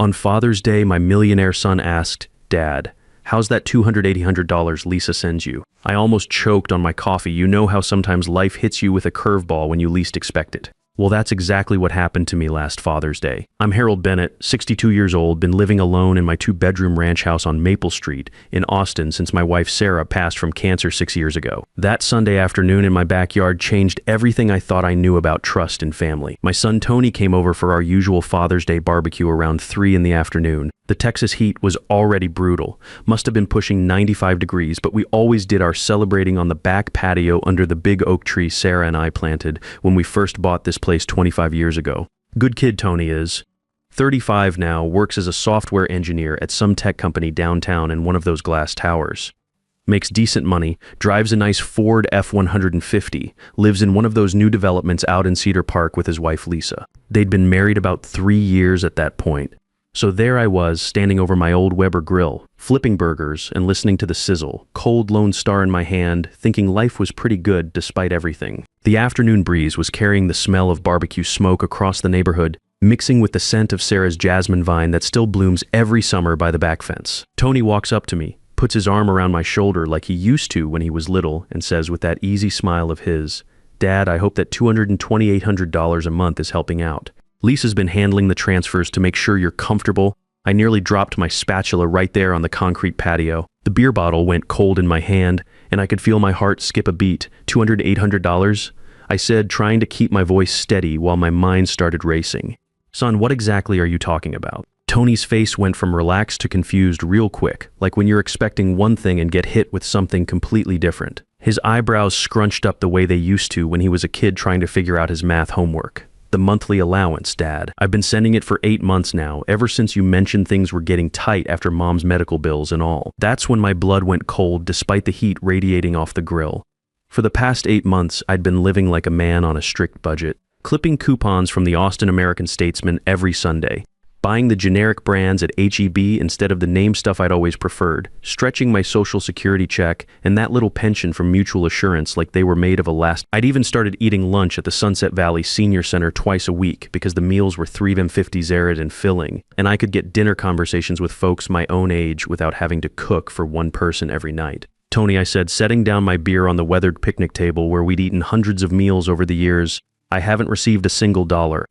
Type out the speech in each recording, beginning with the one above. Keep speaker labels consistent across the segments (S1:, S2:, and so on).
S1: On Father's Day, my millionaire son asked, "Dad, how's that $280 Lisa sends you?" I almost choked on my coffee. You know how sometimes life hits you with a curveball when you least expect it. Well, that's exactly what happened to me last Father's Day. I'm Harold Bennett, 62 years old, been living alone in my 2-bedroom ranch house on Maple Street in Austin since my wife Sarah passed from cancer 6 years ago. That Sunday afternoon in my backyard changed everything I thought I knew about trust and family. My son Tony came over for our usual Father's Day barbecue around 3 in the afternoon. The Texas heat was already brutal, must have been pushing 95 degrees, but we always did our celebrating on the back patio under the big oak tree Sarah and I planted when we first bought this place 25 years ago. Good kid Tony is. 35 now, works as a software engineer at some tech company downtown in one of those glass towers. Makes decent money, drives a nice Ford F-150, lives in one of those new developments out in Cedar Park with his wife Lisa. They'd been married about 3 years at that point. So there I was, standing over my old Weber grill, flipping burgers and listening to the sizzle, cold Lone Star in my hand, thinking life was pretty good despite everything. The afternoon breeze was carrying the smell of barbecue smoke across the neighborhood, mixing with the scent of Sarah's jasmine vine that still blooms every summer by the back fence. Tony walks up to me, puts his arm around my shoulder like he used to when he was little, and says with that easy smile of his, "Dad, I hope that $2,800 a month is helping out. Lisa's been handling the transfers to make sure you're comfortable." I nearly dropped my spatula right there on the concrete patio. The beer bottle went cold in my hand, and I could feel my heart skip a beat. $200 I said, trying to keep my voice steady while my mind started racing. "Son, what exactly are you talking about?" Tony's face went from relaxed to confused real quick, like when you're expecting one thing and get hit with something completely different. His eyebrows scrunched up the way they used to when he was a kid trying to figure out his math homework. "The monthly allowance, Dad. I've been sending it for 8 months now, ever since you mentioned things were getting tight after Mom's medical bills and all." That's when my blood went cold despite the heat radiating off the grill. For the past 8 months, I'd been living like a man on a strict budget, clipping coupons from the Austin American-Statesman every Sunday, buying the generic brands at H-E-B instead of the name stuff I'd always preferred, stretching my Social Security check and that little pension from Mutual Assurance like they were made of elastic. I'd even started eating lunch at the Sunset Valley Senior Center twice a week because the meals were $3.50 arid and filling, and I could get dinner conversations with folks my own age without having to cook for one person every night. "Tony," I said, setting down my beer on the weathered picnic table where we'd eaten hundreds of meals over the years, "I haven't received a single dollar."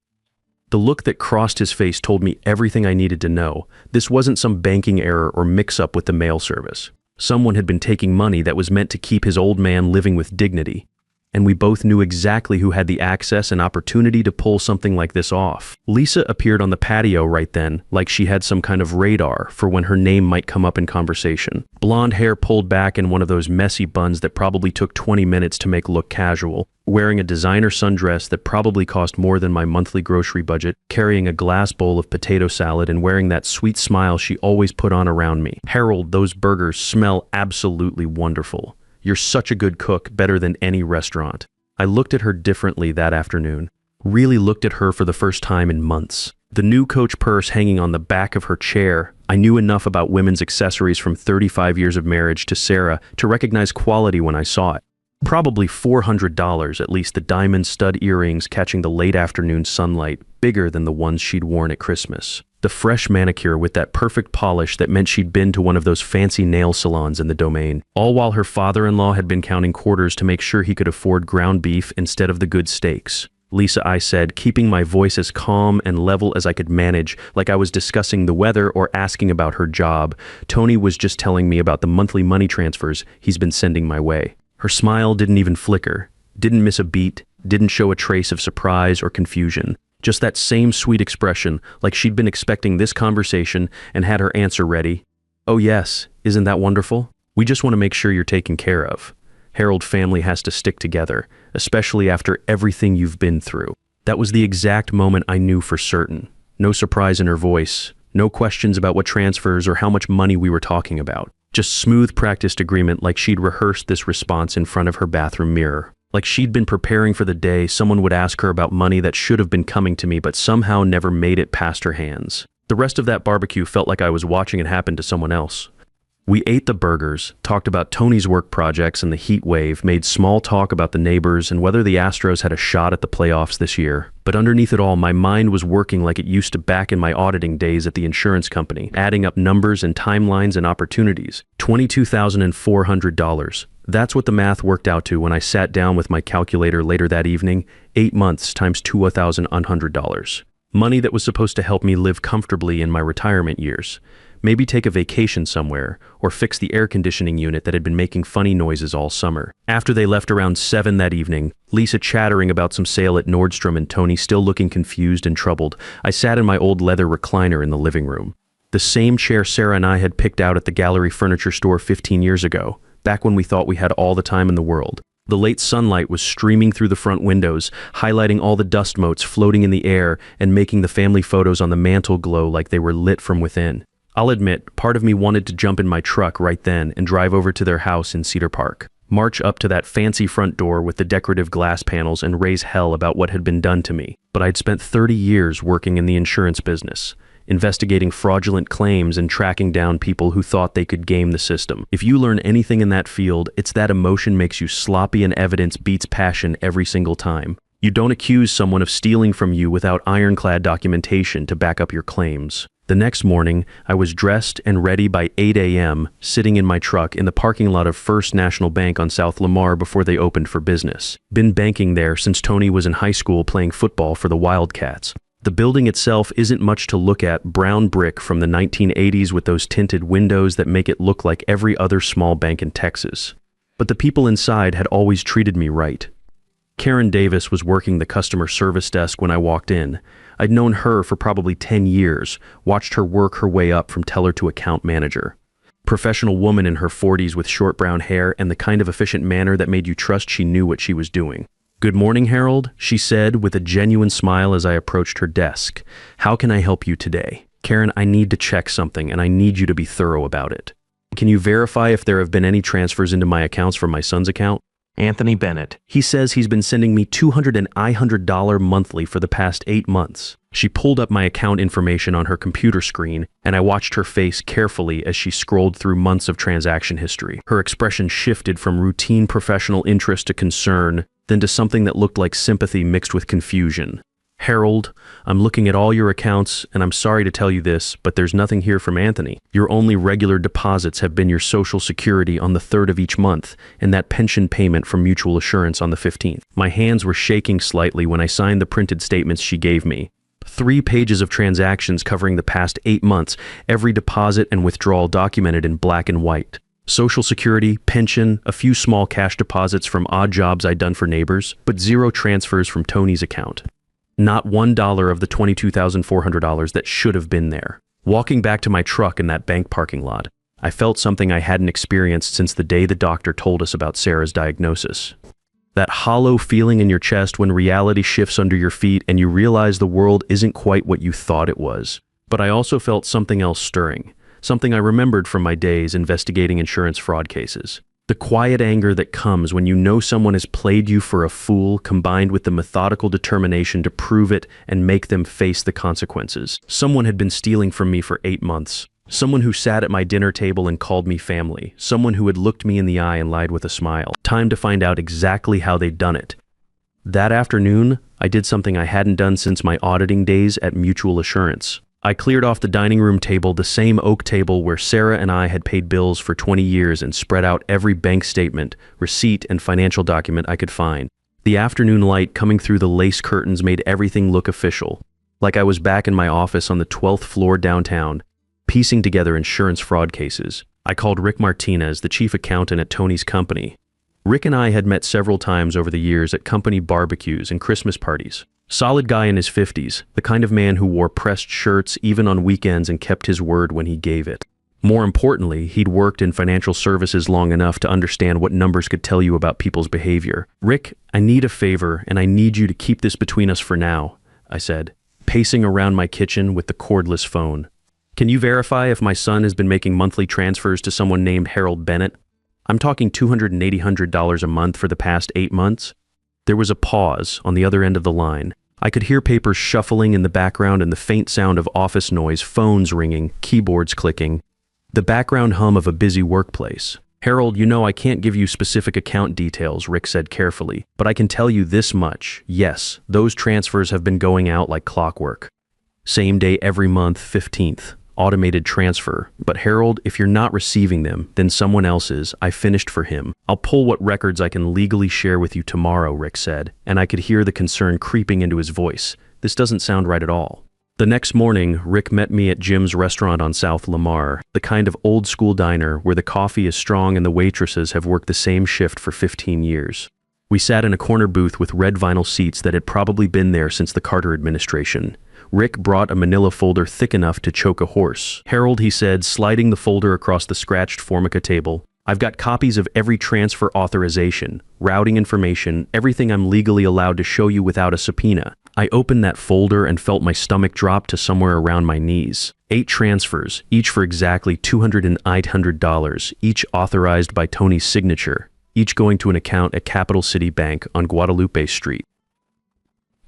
S1: The look that crossed his face told me everything I needed to know. This wasn't some banking error or mix-up with the mail service. Someone had been taking money that was meant to keep his old man living with dignity. And we both knew exactly who had the access and opportunity to pull something like this off. Lisa appeared on the patio right then, like she had some kind of radar for when her name might come up in conversation. Blonde hair pulled back in one of those messy buns that probably took 20 minutes to make look casual, wearing a designer sundress that probably cost more than my monthly grocery budget, carrying a glass bowl of potato salad and wearing that sweet smile she always put on around me. "Harold, those burgers smell absolutely wonderful. You're such a good cook, better than any restaurant." I looked at her differently that afternoon. Really looked at her for the first time in months. The new Coach purse hanging on the back of her chair. I knew enough about women's accessories from 35 years of marriage to Sarah to recognize quality when I saw it. Probably $400, at least the diamond stud earrings catching the late afternoon sunlight, bigger than the ones she'd worn at Christmas. The fresh manicure with that perfect polish that meant she'd been to one of those fancy nail salons in the Domain, all while her father-in-law had been counting quarters to make sure he could afford ground beef instead of the good steaks. "Lisa," I said, keeping my voice as calm and level as I could manage, like I was discussing the weather or asking about her job. "Tony was just telling me about the monthly money transfers he's been sending my way." Her smile didn't even flicker, didn't miss a beat, didn't show a trace of surprise or confusion. Just that same sweet expression, like she'd been expecting this conversation and had her answer ready. "Oh yes, isn't that wonderful? We just want to make sure you're taken care of. Harold family has to stick together, especially after everything you've been through." That was the exact moment I knew for certain. No surprise in her voice, no questions about what transfers or how much money we were talking about. Just smooth practiced agreement like she'd rehearsed this response in front of her bathroom mirror. Like she'd been preparing for the day someone would ask her about money that should have been coming to me but somehow never made it past her hands. The rest of that barbecue felt like I was watching it happen to someone else. We ate the burgers, talked about Tony's work projects and the heat wave, made small talk about the neighbors and whether the Astros had a shot at the playoffs this year. But underneath it all, my mind was working like it used to back in my auditing days at the insurance company, adding up numbers and timelines and opportunities. $22,400. That's what the math worked out to when I sat down with my calculator later that evening. 8 months times $2,100. Money that was supposed to help me live comfortably in my retirement years. Maybe take a vacation somewhere, or fix the air conditioning unit that had been making funny noises all summer. After they left around 7 that evening, Lisa chattering about some sale at Nordstrom and Tony still looking confused and troubled, I sat in my old leather recliner in the living room. The same chair Sarah and I had picked out at the Gallery Furniture Store 15 years ago, back when we thought we had all the time in the world. The late sunlight was streaming through the front windows, highlighting all the dust motes floating in the air and making the family photos on the mantel glow like they were lit from within. I'll admit, part of me wanted to jump in my truck right then and drive over to their house in Cedar Park, march up to that fancy front door with the decorative glass panels and raise hell about what had been done to me. But I'd spent 30 years working in the insurance business, investigating fraudulent claims and tracking down people who thought they could game the system. If you learn anything in that field, it's that emotion makes you sloppy and evidence beats passion every single time. You don't accuse someone of stealing from you without ironclad documentation to back up your claims. The next morning, I was dressed and ready by 8 a.m., sitting in my truck in the parking lot of First National Bank on South Lamar before they opened for business. Been banking there since Tony was in high school playing football for the Wildcats. The building itself isn't much to look at, brown brick from the 1980s with those tinted windows that make it look like every other small bank in Texas. But the people inside had always treated me right. Karen Davis was working the customer service desk when I walked in. I'd known her for probably 10 years, watched her work her way up from teller to account manager. Professional woman in her 40s with short brown hair and the kind of efficient manner that made you trust she knew what she was doing. "Good morning, Harold," she said with a genuine smile as I approached her desk. "How can I help you today?" "Karen, I need to check something and I need you to be thorough about it. Can you verify if there have been any transfers into my accounts from my son's account?" "Anthony Bennett. He says he's been sending me $200 monthly for the past 8 months. She pulled up my account information on her computer screen, and I watched her face carefully as she scrolled through months of transaction history. Her expression shifted from routine professional interest to concern, then to something that looked like sympathy mixed with confusion. "Harold, I'm looking at all your accounts, and I'm sorry to tell you this, but there's nothing here from Anthony. Your only regular deposits have been your Social Security on the 3rd of each month, and that pension payment from Mutual Assurance on the 15th. My hands were shaking slightly when I signed the printed statements she gave me. 3 pages of transactions covering the past 8 months, every deposit and withdrawal documented in black and white. Social Security, pension, a few small cash deposits from odd jobs I'd done for neighbors, but 0 transfers from Tony's account. Not $1 of the $22,400 that should have been there. Walking back to my truck in that bank parking lot, I felt something I hadn't experienced since the day the doctor told us about Sarah's diagnosis. That hollow feeling in your chest when reality shifts under your feet and you realize the world isn't quite what you thought it was. But I also felt something else stirring, something I remembered from my days investigating insurance fraud cases. The quiet anger that comes when you know someone has played you for a fool, combined with the methodical determination to prove it and make them face the consequences. Someone had been stealing from me for 8 months. Someone who sat at my dinner table and called me family. Someone who had looked me in the eye and lied with a smile. Time to find out exactly how they'd done it. That afternoon, I did something I hadn't done since my auditing days at Mutual Assurance. I cleared off the dining room table, the same oak table where Sarah and I had paid bills for 20 years, and spread out every bank statement, receipt, and financial document I could find. The afternoon light coming through the lace curtains made everything look official, like I was back in my office on the 12th floor downtown, piecing together insurance fraud cases. I called Rick Martinez, the chief accountant at Tony's company. Rick and I had met several times over the years at company barbecues and Christmas parties. Solid guy in his 50s, the kind of man who wore pressed shirts even on weekends and kept his word when he gave it. More importantly, he'd worked in financial services long enough to understand what numbers could tell you about people's behavior. "Rick, I need a favor, and I need you to keep this between us for now," I said, pacing around my kitchen with the cordless phone. "Can you verify if my son has been making monthly transfers to someone named Harold Bennett? I'm talking $280 a month for the past 8 months. There was a pause on the other end of the line. I could hear papers shuffling in the background and the faint sound of office noise, phones ringing, keyboards clicking. The background hum of a busy workplace. Harold, you know I can't give you specific account details, Rick said carefully, but I can tell you this much. Yes, those transfers have been going out like clockwork. Same day every month, 15th. Automated transfer. But Harold, if you're not receiving them, then someone else is. I finished for him. I'll pull what records I can legally share with you tomorrow, Rick said, and I could hear the concern creeping into his voice. This doesn't sound right at all. The next morning, Rick met me at Jim's restaurant on South Lamar, the kind of old-school diner where the coffee is strong and the waitresses have worked the same shift for 15 years. We sat in a corner booth with red vinyl seats that had probably been there since the Carter administration. Rick brought a manila folder thick enough to choke a horse. Harold, he said, sliding the folder across the scratched Formica table, I've got copies of every transfer authorization, routing information, everything I'm legally allowed to show you without a subpoena. I opened that folder and felt my stomach drop to somewhere around my knees. 8 transfers, each for exactly $200, each authorized by Tony's signature, each going to an account at Capital City Bank on Guadalupe Street.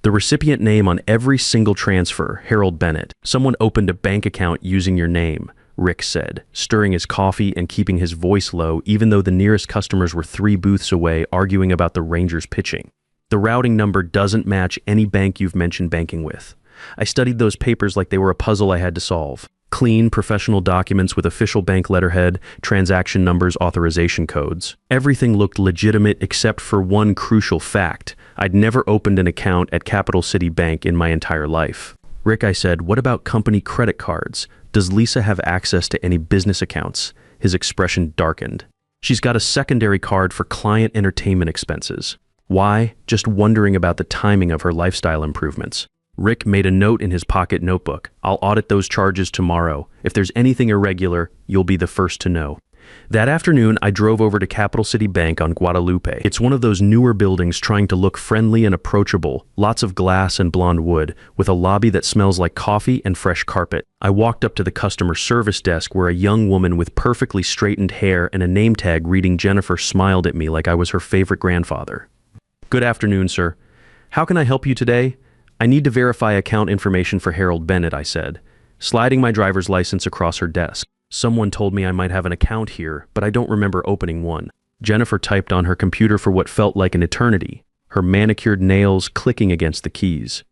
S1: The recipient name on every single transfer, Harold Bennett. Someone opened a bank account using your name, Rick said, stirring his coffee and keeping his voice low even though the nearest customers were 3 booths away arguing about the Rangers pitching. The routing number doesn't match any bank you've mentioned banking with. I studied those papers like they were a puzzle I had to solve. Clean, professional documents with official bank letterhead, transaction numbers, authorization codes. Everything looked legitimate except for one crucial fact. I'd never opened an account at Capital City Bank in my entire life. Rick, I said, what about company credit cards? Does Lisa have access to any business accounts? His expression darkened. She's got a secondary card for client entertainment expenses. Why? Just wondering about the timing of her lifestyle improvements. Rick made a note in his pocket notebook. I'll audit those charges tomorrow. If there's anything irregular, you'll be the first to know. That afternoon, I drove over to Capital City Bank on Guadalupe. It's one of those newer buildings trying to look friendly and approachable, lots of glass and blonde wood, with a lobby that smells like coffee and fresh carpet. I walked up to the customer service desk where a young woman with perfectly straightened hair and a name tag reading Jennifer smiled at me like I was her favorite grandfather. Good afternoon, sir. How can I help you today? I need to verify account information for Harold Bennett, I said, sliding my driver's license across her desk. Someone told me I might have an account here, but I don't remember opening one. Jennifer typed on her computer for what felt like an eternity, her manicured nails clicking against the keys.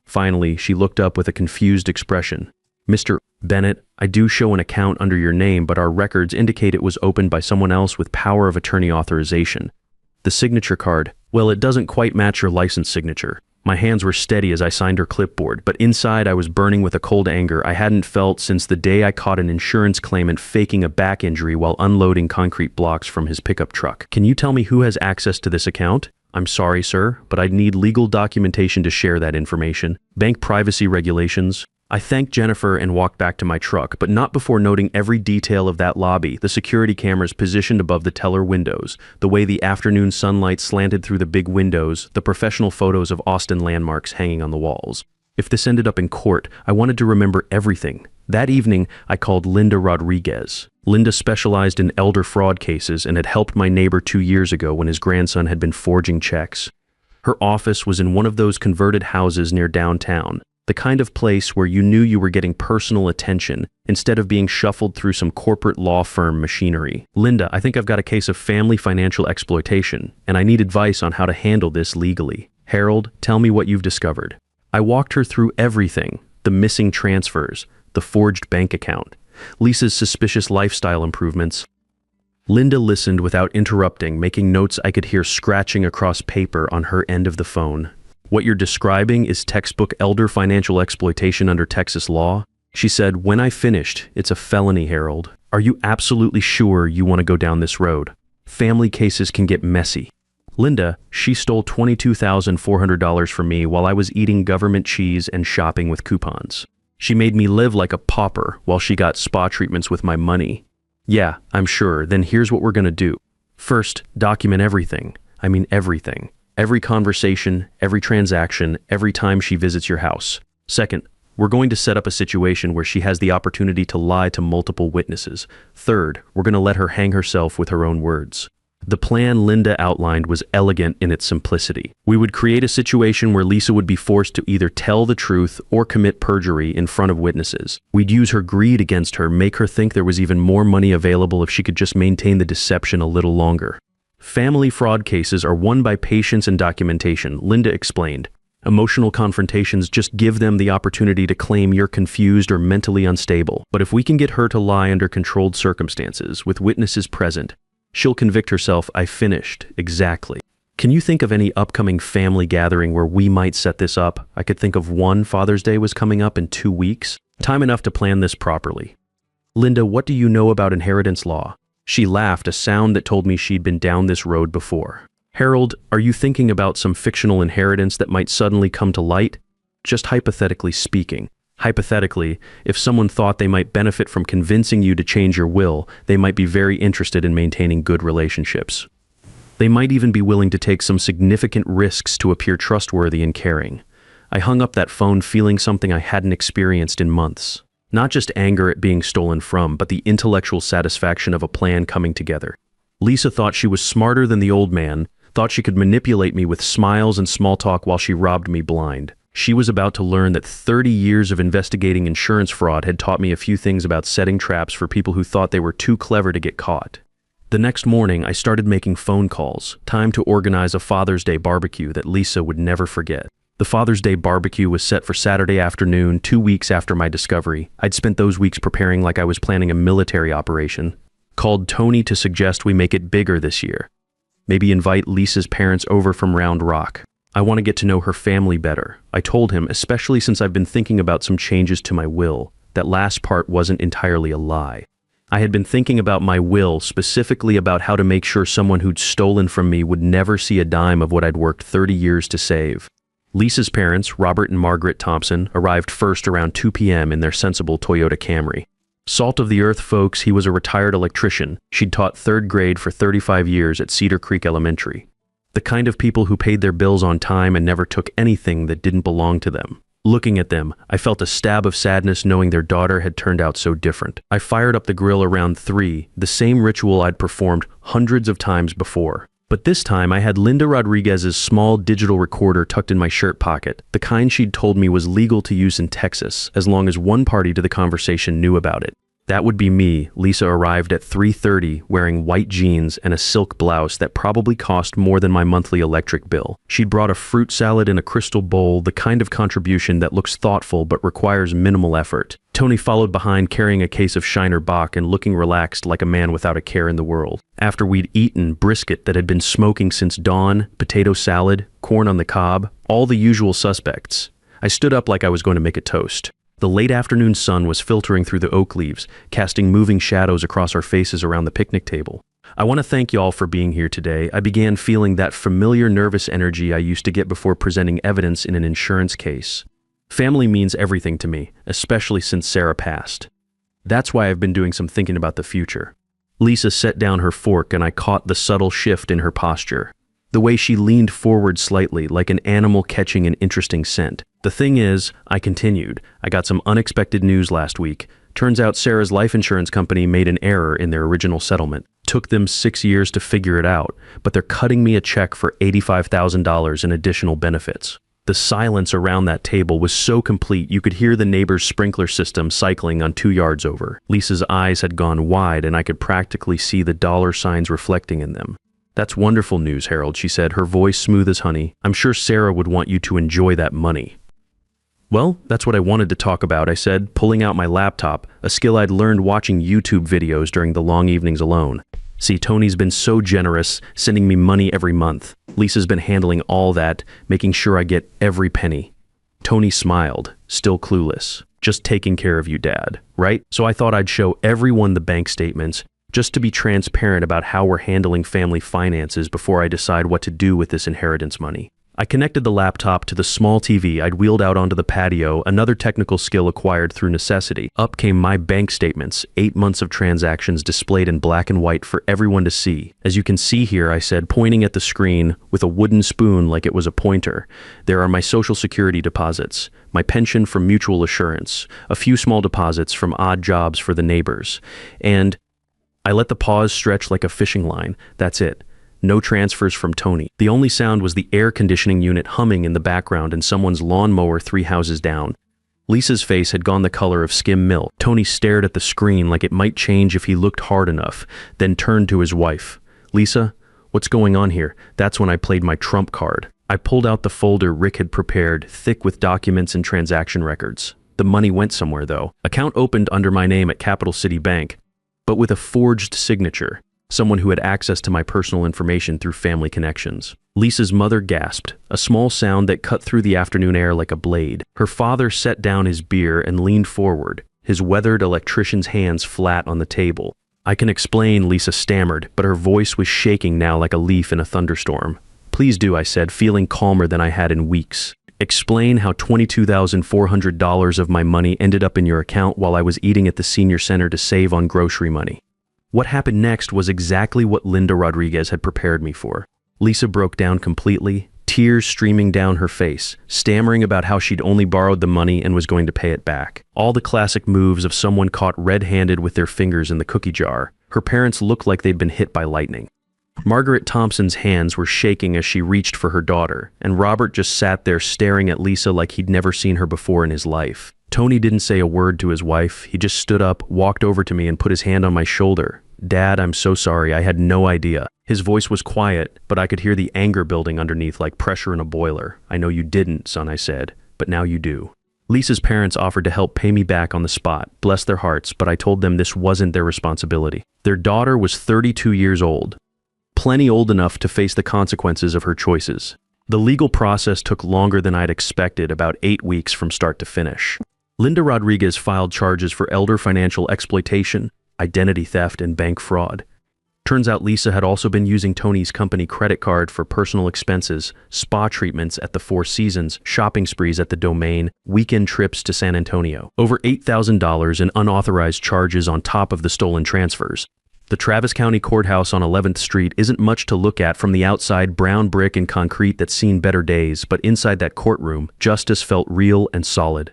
S1: Finally, she looked up with a confused expression. Mr. Bennett, I do show an account under your name, but our records indicate it was opened by someone else with power of attorney authorization. The signature card, well, it doesn't quite match your license signature. My hands were steady as I signed her clipboard, but inside I was burning with a cold anger I hadn't felt since the day I caught an insurance claimant faking a back injury while unloading concrete blocks from his pickup truck. Can you tell me who has access to this account? I'm sorry, sir, but I'd need legal documentation to share that information. Bank privacy regulations. I thanked Jennifer and walked back to my truck, but not before noting every detail of that lobby, the security cameras positioned above the teller windows, the way the afternoon sunlight slanted through the big windows, the professional photos of Austin landmarks hanging on the walls. If this ended up in court, I wanted to remember everything. That evening, I called Linda Rodriguez. Linda specialized in elder fraud cases and had helped my neighbor 2 years ago when his grandson had been forging checks. Her office was in one of those converted houses near downtown. The kind of place where you knew you were getting personal attention instead of being shuffled through some corporate law firm machinery. Linda, I think I've got a case of family financial exploitation, and I need advice on how to handle this legally. Harold, tell me what you've discovered. I walked her through everything, the missing transfers, the forged bank account, Lisa's suspicious lifestyle improvements. Linda listened without interrupting, making notes I could hear scratching across paper on her end of the phone. What you're describing is textbook elder financial exploitation under Texas law? She said, when I finished, it's a felony, Harold. Are you absolutely sure you want to go down this road? Family cases can get messy. Linda, she stole $22,400 from me while I was eating government cheese and shopping with coupons. She made me live like a pauper while she got spa treatments with my money. Yeah, I'm sure. Then here's what we're going to do. First, document everything. I mean everything. Every conversation, every transaction, every time she visits your house. Second, we're going to set up a situation where she has the opportunity to lie to multiple witnesses. Third, we're going to let her hang herself with her own words. The plan Linda outlined was elegant in its simplicity. We would create a situation where Lisa would be forced to either tell the truth or commit perjury in front of witnesses. We'd use her greed against her, make her think there was even more money available if she could just maintain the deception a little longer. Family fraud cases are won by patience and documentation, Linda explained. Emotional confrontations just give them the opportunity to claim you're confused or mentally unstable. But if we can get her to lie under controlled circumstances, with witnesses present, she'll convict herself. I finished. Exactly. Can you think of any upcoming family gathering where we might set this up? I could think of one. Father's Day was coming up in 2 weeks. Time enough to plan this properly. Linda, what do you know about inheritance law? She laughed, a sound that told me she'd been down this road before. Harold, are you thinking about some fictional inheritance that might suddenly come to light? Just hypothetically speaking. Hypothetically, if someone thought they might benefit from convincing you to change your will, they might be very interested in maintaining good relationships. They might even be willing to take some significant risks to appear trustworthy and caring. I hung up that phone feeling something I hadn't experienced in months. Not just anger at being stolen from, but the intellectual satisfaction of a plan coming together. Lisa thought she was smarter than the old man, thought she could manipulate me with smiles and small talk while she robbed me blind. She was about to learn that 30 years of investigating insurance fraud had taught me a few things about setting traps for people who thought they were too clever to get caught. The next morning, I started making phone calls. Time to organize a Father's Day barbecue that Lisa would never forget. The Father's Day barbecue was set for Saturday afternoon, 2 weeks after my discovery. I'd spent those weeks preparing like I was planning a military operation. Called Tony to suggest we make it bigger this year. Maybe invite Lisa's parents over from Round Rock. I want to get to know her family better. I told him, especially since I've been thinking about some changes to my will. That last part wasn't entirely a lie. I had been thinking about my will, specifically about how to make sure someone who'd stolen from me would never see a dime of what I'd worked 30 years to save. Lisa's parents, Robert and Margaret Thompson, arrived first around 2 p.m. in their sensible Toyota Camry. Salt of the earth folks, he was a retired electrician. She'd taught 3rd grade for 35 years at Cedar Creek Elementary. The kind of people who paid their bills on time and never took anything that didn't belong to them. Looking at them, I felt a stab of sadness knowing their daughter had turned out so different. I fired up the grill around 3, the same ritual I'd performed hundreds of times before. But this time I had Linda Rodriguez's small digital recorder tucked in my shirt pocket, the kind she'd told me was legal to use in Texas, as long as one party to the conversation knew about it. That would be me. Lisa arrived at 3:30 wearing white jeans and a silk blouse that probably cost more than my monthly electric bill. She'd brought a fruit salad in a crystal bowl, the kind of contribution that looks thoughtful but requires minimal effort. Tony followed behind carrying a case of Shiner Bock and looking relaxed like a man without a care in the world. After we'd eaten brisket that had been smoking since dawn, potato salad, corn on the cob, all the usual suspects, I stood up like I was going to make a toast. The late afternoon sun was filtering through the oak leaves, casting moving shadows across our faces around the picnic table. I want to thank y'all for being here today. I began feeling that familiar nervous energy I used to get before presenting evidence in an insurance case. Family means everything to me, especially since Sarah passed. That's why I've been doing some thinking about the future. Lisa set down her fork and I caught the subtle shift in her posture. The way she leaned forward slightly, like an animal catching an interesting scent. The thing is, I continued, I got some unexpected news last week. Turns out Sarah's life insurance company made an error in their original settlement. Took them 6 years to figure it out, but they're cutting me a check for $85,000 in additional benefits. The silence around that table was so complete you could hear the neighbor's sprinkler system cycling on 2 yards over. Lisa's eyes had gone wide and I could practically see the dollar signs reflecting in them. That's wonderful news, Harold, she said, her voice smooth as honey. I'm sure Sarah would want you to enjoy that money. Well, that's what I wanted to talk about, I said, pulling out my laptop, a skill I'd learned watching YouTube videos during the long evenings alone. See, Tony's been so generous, sending me money every month. Lisa's been handling all that, making sure I get every penny. Tony smiled, still clueless. Just taking care of you, Dad, right? So I thought I'd show everyone the bank statements, just to be transparent about how we're handling family finances before I decide what to do with this inheritance money. I connected the laptop to the small TV I'd wheeled out onto the patio, another technical skill acquired through necessity. Up came my bank statements, 8 months of transactions displayed in black and white for everyone to see. As you can see here, I said, pointing at the screen with a wooden spoon like it was a pointer, there are my Social Security deposits, my pension from Mutual Assurance, a few small deposits from odd jobs for the neighbors, and I let the pause stretch like a fishing line. That's it. No transfers from Tony. The only sound was the air conditioning unit humming in the background and someone's lawnmower 3 houses down. Lisa's face had gone the color of skim milk. Tony stared at the screen like it might change if he looked hard enough, then turned to his wife. "Lisa, what's going on here?" That's when I played my trump card. I pulled out the folder Rick had prepared, thick with documents and transaction records. The money went somewhere, though. Account opened under my name at Capital City Bank, but with a forged signature. Someone who had access to my personal information through family connections. Lisa's mother gasped, a small sound that cut through the afternoon air like a blade. Her father set down his beer and leaned forward, his weathered electrician's hands flat on the table. "I can explain," Lisa stammered, but her voice was shaking now like a leaf in a thunderstorm. "Please do," I said, feeling calmer than I had in weeks. "Explain how $22,400 of my money ended up in your account while I was eating at the senior center to save on grocery money." What happened next was exactly what Linda Rodriguez had prepared me for. Lisa broke down completely, tears streaming down her face, stammering about how she'd only borrowed the money and was going to pay it back. All the classic moves of someone caught red-handed with their fingers in the cookie jar. Her parents looked like they'd been hit by lightning. Margaret Thompson's hands were shaking as she reached for her daughter, and Robert just sat there staring at Lisa like he'd never seen her before in his life. Tony didn't say a word to his wife. He just stood up, walked over to me, and put his hand on my shoulder. "Dad, I'm so sorry. I had no idea." His voice was quiet, but I could hear the anger building underneath like pressure in a boiler. "I know you didn't, son," I said, "but now you do." Lisa's parents offered to help pay me back on the spot, bless their hearts, but I told them this wasn't their responsibility. Their daughter was 32 years old, plenty old enough to face the consequences of her choices. The legal process took longer than I'd expected, about 8 weeks from start to finish. Linda Rodriguez filed charges for elder financial exploitation, identity theft, and bank fraud. Turns out Lisa had also been using Tony's company credit card for personal expenses, spa treatments at the Four Seasons, shopping sprees at the Domain, weekend trips to San Antonio. Over $8,000 in unauthorized charges on top of the stolen transfers. The Travis County Courthouse on 11th Street isn't much to look at from the outside, brown brick and concrete that's seen better days, but inside that courtroom, justice felt real and solid.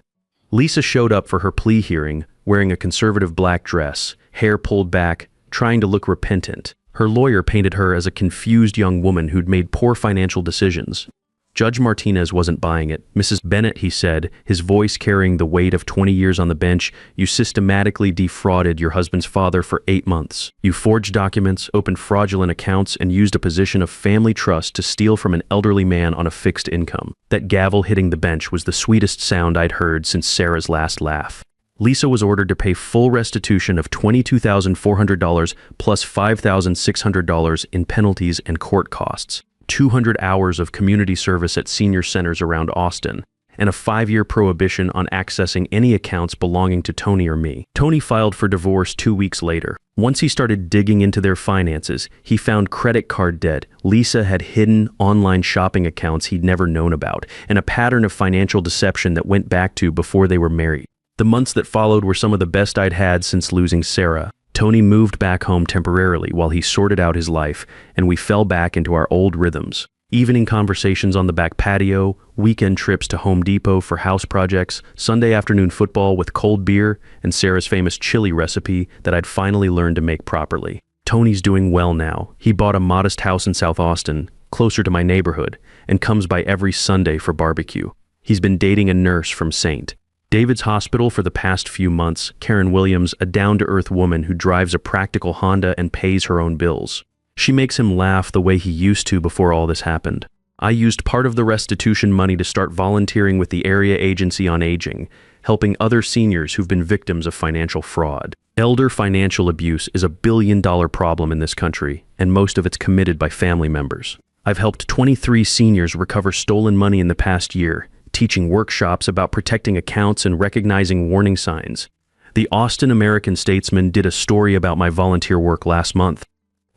S1: Lisa showed up for her plea hearing, wearing a conservative black dress, hair pulled back, trying to look repentant. Her lawyer painted her as a confused young woman who'd made poor financial decisions. Judge Martinez wasn't buying it. "Mrs. Bennett," he said, his voice carrying the weight of 20 years on the bench, "you systematically defrauded your husband's father for 8 months. You forged documents, opened fraudulent accounts, and used a position of family trust to steal from an elderly man on a fixed income." That gavel hitting the bench was the sweetest sound I'd heard since Sarah's last laugh. Lisa was ordered to pay full restitution of $22,400 plus $5,600 in penalties and court costs, 200 hours of community service at senior centers around Austin, and a 5-year prohibition on accessing any accounts belonging to Tony or me. Tony filed for divorce 2 weeks later. Once he started digging into their finances, he found credit card debt. Lisa had hidden online shopping accounts he'd never known about, and a pattern of financial deception that went back to before they were married. The months that followed were some of the best I'd had since losing Sarah. Tony moved back home temporarily while he sorted out his life, and we fell back into our old rhythms. Evening conversations on the back patio, weekend trips to Home Depot for house projects, Sunday afternoon football with cold beer, and Sarah's famous chili recipe that I'd finally learned to make properly. Tony's doing well now. He bought a modest house in South Austin, closer to my neighborhood, and comes by every Sunday for barbecue. He's been dating a nurse from St. David's Hospital for the past few months, Karen Williams, a down-to-earth woman who drives a practical Honda and pays her own bills. She makes him laugh the way he used to before all this happened. I used part of the restitution money to start volunteering with the Area Agency on Aging, helping other seniors who've been victims of financial fraud. Elder financial abuse is a billion-dollar problem in this country, and most of it's committed by family members. I've helped 23 seniors recover stolen money in the past year, teaching workshops about protecting accounts and recognizing warning signs. The Austin American-Statesman did a story about my volunteer work last month.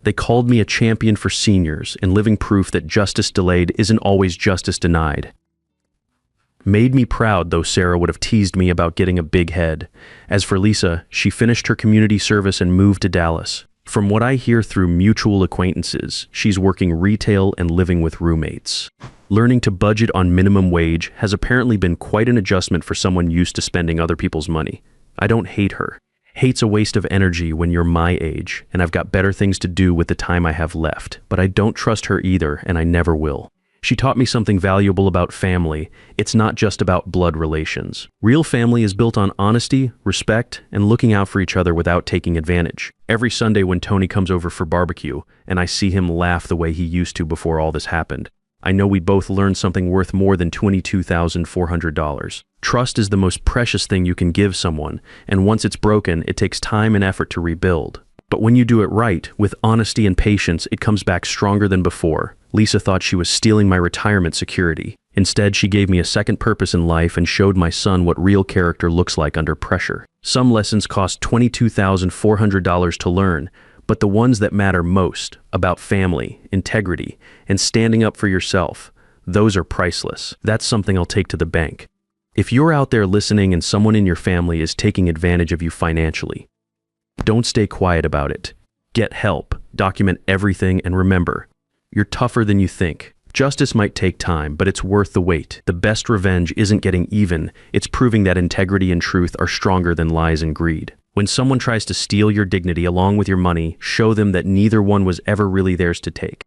S1: They called me a champion for seniors and living proof that justice delayed isn't always justice denied. Made me proud, though Sarah would have teased me about getting a big head. As for Lisa, she finished her community service and moved to Dallas. From what I hear through mutual acquaintances, she's working retail and living with roommates. Learning to budget on minimum wage has apparently been quite an adjustment for someone used to spending other people's money. I don't hate her. Hate's a waste of energy when you're my age, and I've got better things to do with the time I have left. But I don't trust her either, and I never will. She taught me something valuable about family. It's not just about blood relations. Real family is built on honesty, respect, and looking out for each other without taking advantage. Every Sunday when Tony comes over for barbecue, and I see him laugh the way he used to before all this happened, I know we both learned something worth more than $22,400. Trust is the most precious thing you can give someone, and once it's broken, it takes time and effort to rebuild. But when you do it right, with honesty and patience, it comes back stronger than before. Lisa thought she was stealing my retirement security. Instead, she gave me a second purpose in life and showed my son what real character looks like under pressure. Some lessons cost $22,400 to learn, but the ones that matter most, about family, integrity, and standing up for yourself, those are priceless. That's something I'll take to the bank. If you're out there listening and someone in your family is taking advantage of you financially, don't stay quiet about it. Get help, document everything, and remember, you're tougher than you think. Justice might take time, but it's worth the wait. The best revenge isn't getting even, it's proving that integrity and truth are stronger than lies and greed. When someone tries to steal your dignity along with your money, show them that neither one was ever really theirs to take.